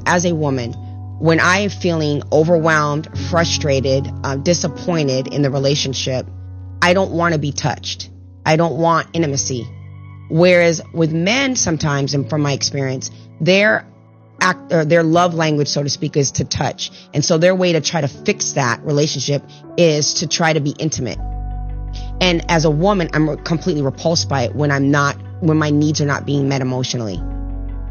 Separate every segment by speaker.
Speaker 1: as a woman, when I am feeling overwhelmed, frustrated, disappointed in the relationship, I don't want to be touched. I don't want intimacy. Whereas with men sometimes, and from my experience, their love language, so to speak, is to touch. And so their way to try to fix that relationship is to try to be intimate. And as a woman, I'm completely repulsed by it when my needs are not being met emotionally.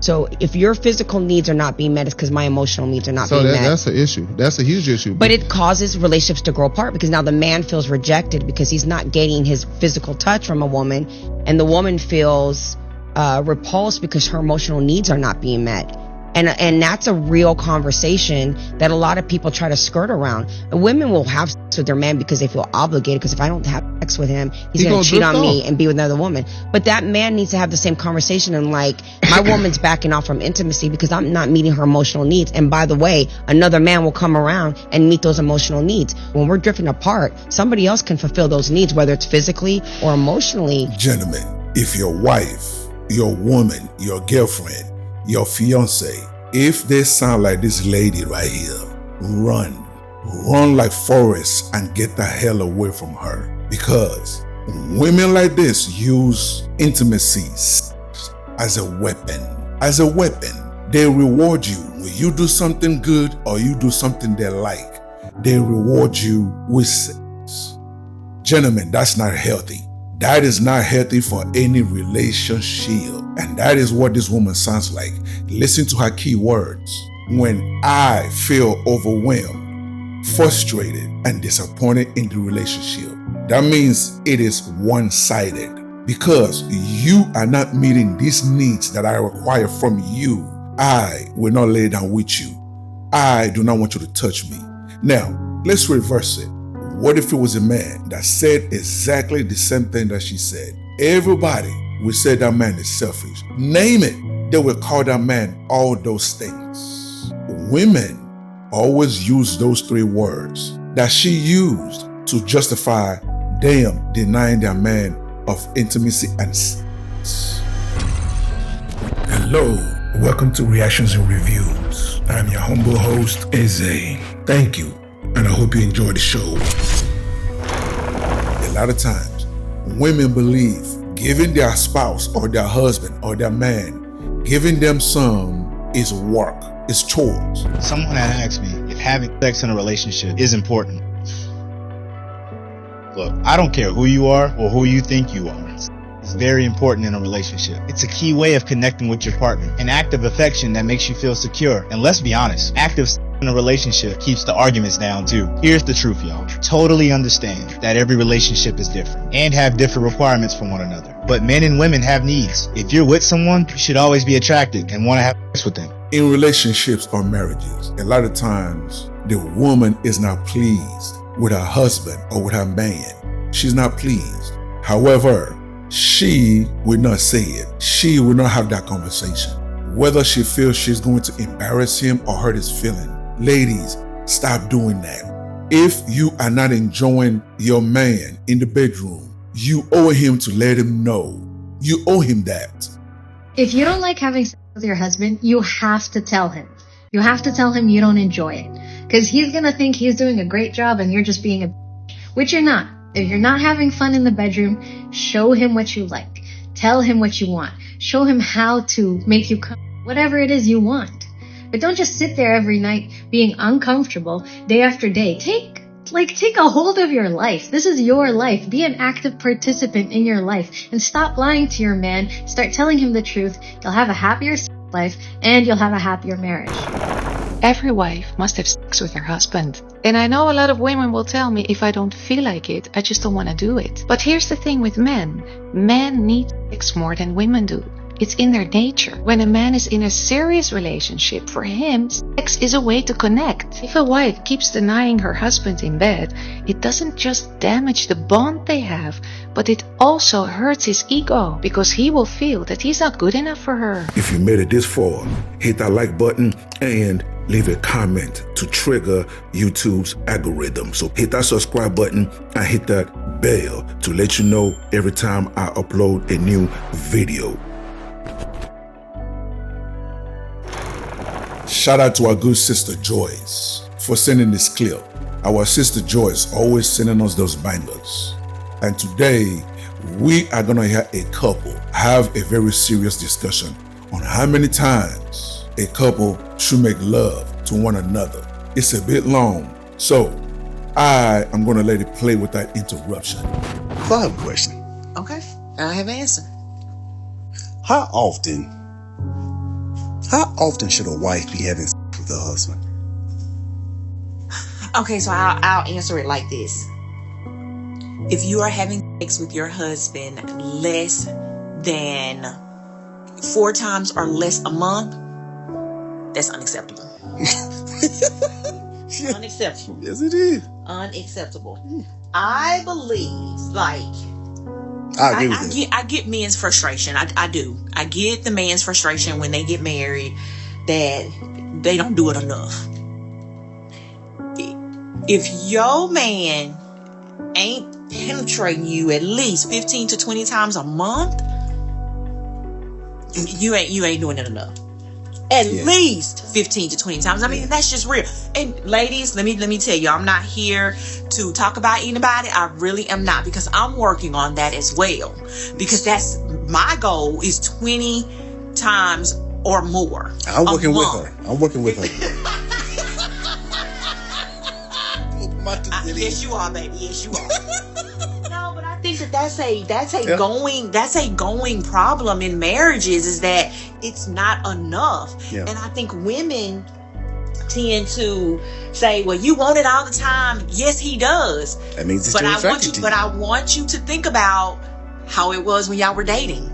Speaker 1: So if your physical needs are not being met, it's because my emotional needs are not being met. So
Speaker 2: that's an issue. That's a huge issue.
Speaker 1: But it causes relationships to grow apart because now the man feels rejected because he's not getting his physical touch from a woman, and the woman feels repulsed because her emotional needs are not being met. And that's a real conversation that a lot of people try to skirt around. And women will have sex with their man because they feel obligated, because if I don't have sex with him, he's going to cheat on me and be with another woman. But that man needs to have the same conversation and like, my woman's backing off from intimacy because I'm not meeting her emotional needs. And by the way, another man will come around and meet those emotional needs. When we're drifting apart, somebody else can fulfill those needs, whether it's physically or emotionally.
Speaker 3: Gentlemen, if your wife, your woman, your girlfriend, your fiance, if they sound like this lady right here, run like Forrest and get the hell away from her. Because women like this use intimacy as a weapon. As a weapon, they reward you when you do something good or you do something they like. They reward you with sex. Gentlemen, that's not healthy. That is not healthy for any relationship. And that is what this woman sounds like. Listen to her key words. When I feel overwhelmed, frustrated, and disappointed in the relationship, that means it is one-sided. Because you are not meeting these needs that I require from you, I will not lay down with you. I do not want you to touch me. Now, let's reverse it. What if it was a man that said exactly the same thing that she said? Everybody will say that man is selfish. Name it. They will call that man all those things. Women always use those three words that she used to justify them denying their man of intimacy and sex. Hello, welcome to Reactions and Reviews. I'm your humble host, Eze. Thank you, and I hope you enjoy the show. A lot of times, women believe giving their spouse or their husband or their man, giving them some is work, is chores.
Speaker 4: Someone had asked me if having sex in a relationship is important. Look, I don't care who you are or who you think you are. It's very important in a relationship. It's a key way of connecting with your partner. An act of affection that makes you feel secure. And let's be honest, active in a relationship keeps the arguments down too. Here's the truth, y'all. Totally understand that every relationship is different and have different requirements from one another. But men and women have needs. If you're with someone, you should always be attracted and want to have sex with them.
Speaker 3: In relationships or marriages, a lot of times the woman is not pleased with her husband or with her man. She's not pleased. However, she will not say it. She will not have that conversation. Whether she feels she's going to embarrass him or hurt his feeling. Ladies, stop doing that. If you are not enjoying your man in the bedroom, you owe him to let him know. You owe him that.
Speaker 5: If you don't like having sex with your husband, you have to tell him. You have to tell him you don't enjoy it. Because he's going to think he's doing a great job and you're just being a bitch, which you're not. If you're not having fun in the bedroom, show him what you like. Tell him what you want. Show him how to make you come, whatever it is you want. But don't just sit there every night being uncomfortable day after day. Take a hold of your life. This is your life. Be an active participant in your life and stop lying to your man. Start telling him the truth. You'll have a happier life and you'll have a happier marriage.
Speaker 6: Every wife must have sex with her husband. And I know a lot of women will tell me if I don't feel like it, I just don't want to do it. But here's the thing with men. Men need sex more than women do. It's in their nature. When a man is in a serious relationship, for him, sex is a way to connect. If a wife keeps denying her husband in bed, it doesn't just damage the bond they have, but it also hurts his ego because he will feel that he's not good enough for her.
Speaker 3: If you made it this far, hit that like button and leave a comment to trigger YouTube's algorithm. So hit that subscribe button and hit that bell to let you know every time I upload a new video. shout out to our good sister Joyce for sending this clip. Our sister Joyce always sending us those bangers. And today, we are gonna hear a couple have a very serious discussion on how many times a couple should make love to one another. It's a bit long, so I am gonna let it play without interruption.
Speaker 2: So I have a question.
Speaker 7: Okay, I have an answer.
Speaker 2: How often should a wife be having sex with her husband?
Speaker 7: Okay, so I'll answer it like this. If you are having sex with your husband less than 4 times or less a month, that's unacceptable. Unacceptable.
Speaker 2: Yes, it is.
Speaker 7: Unacceptable. I believe, like,
Speaker 2: I agree with that.
Speaker 7: I get men's frustration. I do. I get the man's frustration when they get married that they don't do it enough. If your man ain't penetrating you at least 15 to 20 times a month, you ain't doing it enough. At least 15 to 20 times. I mean, that's just real. And ladies, let me tell you, I'm not here to talk about anybody. I really am not, because I'm working on that as well. Because that's my goal, is 20 times or more.
Speaker 2: I'm working with her.
Speaker 7: Yes, you are, baby. Yes, you are. No, but I think that's a going problem in marriages, is that it's not enough.
Speaker 2: Yeah.
Speaker 7: And I think women tend to say, well, you want it all the time. Yes, he does.
Speaker 2: That means it's
Speaker 7: but
Speaker 2: still
Speaker 7: I want
Speaker 2: attracted
Speaker 7: you
Speaker 2: to
Speaker 7: but
Speaker 2: you.
Speaker 7: I want you to think about how it was when y'all were dating.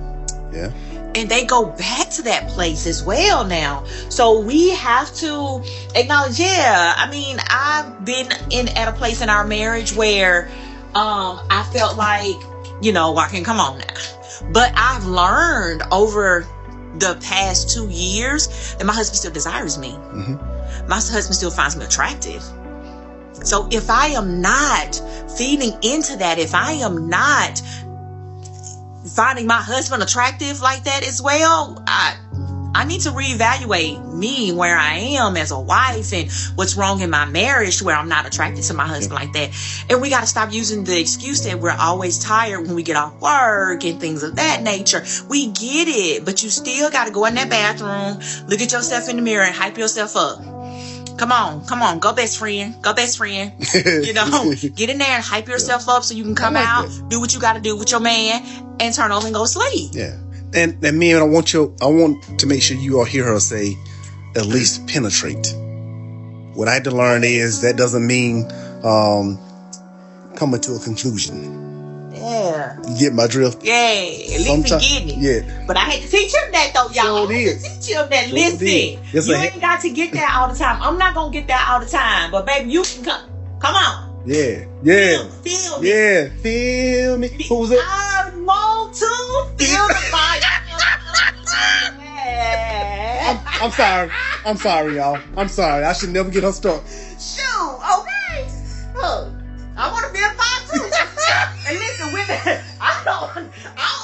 Speaker 2: Yeah.
Speaker 7: And they go back to that place as well now. So we have to acknowledge, I mean, I've been at a place in our marriage where I felt like, come on now. But I've learned over the past 2 years that my husband still desires me.
Speaker 2: Mm-hmm.
Speaker 7: My husband still finds me attractive. So if I am not feeding into that, if I am not finding my husband attractive like that as well, I need to reevaluate me, where I am as a wife, and what's wrong in my marriage to where I'm not attracted to my husband like that. And we got to stop using the excuse that we're always tired when we get off work and things of that nature. We get it, but you still got to go in that bathroom, look at yourself in the mirror, and hype yourself up. Come on, go best friend. Get in there and hype yourself up so you can come out, do what you got to do with your man, and turn over and go to sleep.
Speaker 2: Yeah. And man, I want to make sure you all hear her say, at least penetrate. What I had to learn is that doesn't mean coming to a conclusion.
Speaker 7: Yeah.
Speaker 2: You get my drift?
Speaker 7: Yeah, at least he getting it.
Speaker 2: Yeah.
Speaker 7: But I had to teach him that, though, y'all.
Speaker 2: Sure
Speaker 7: I had to teach him that.
Speaker 2: Sure
Speaker 7: Listen,
Speaker 2: yes,
Speaker 7: you ain't got to get that all the time. I'm not going to get that all the time. But, baby, you can come on.
Speaker 2: Yeah.
Speaker 7: Feel me.
Speaker 2: Yeah. Feel me. Who's it?
Speaker 7: I want to feel the fire.
Speaker 2: I'm sorry, y'all. I'm sorry. I should never get her started.
Speaker 7: Shoot, okay. Look, I want to feel the fire too. And listen, women, I don't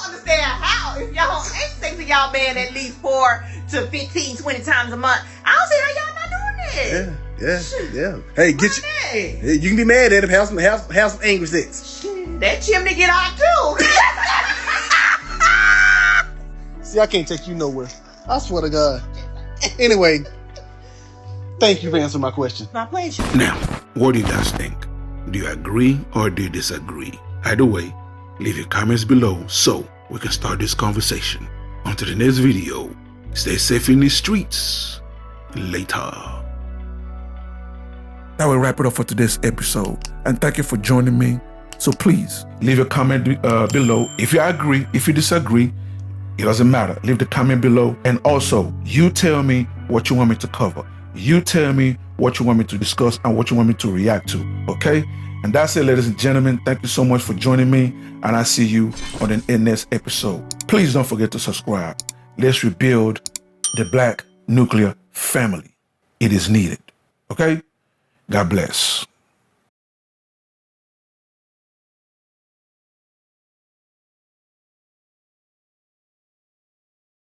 Speaker 7: understand how, if y'all ain't sex with y'all man at least 4 to 15, 20 times a month, I don't see how y'all not doing that.
Speaker 2: Yeah. Hey, you can be mad at him. Have some angry sex.
Speaker 7: That chimney get hot too.
Speaker 2: See, I can't take you nowhere. I swear to God. Anyway, thank you for answering my question.
Speaker 7: My pleasure.
Speaker 3: Now, what do you guys think? Do you agree or do you disagree? Either way, leave your comments below so we can start this conversation. Until the next video, stay safe in the streets. Later. That will wrap it up for today's episode. And thank you for joining me. So please, leave a comment below. If you agree, if you disagree, it doesn't matter. Leave the comment below. And also, you tell me what you want me to cover. You tell me what you want me to discuss and what you want me to react to. Okay? And that's it, ladies and gentlemen. Thank you so much for joining me. And I see you on the next episode. Please don't forget to subscribe. Let's rebuild the Black nuclear family. It is needed. Okay? God bless.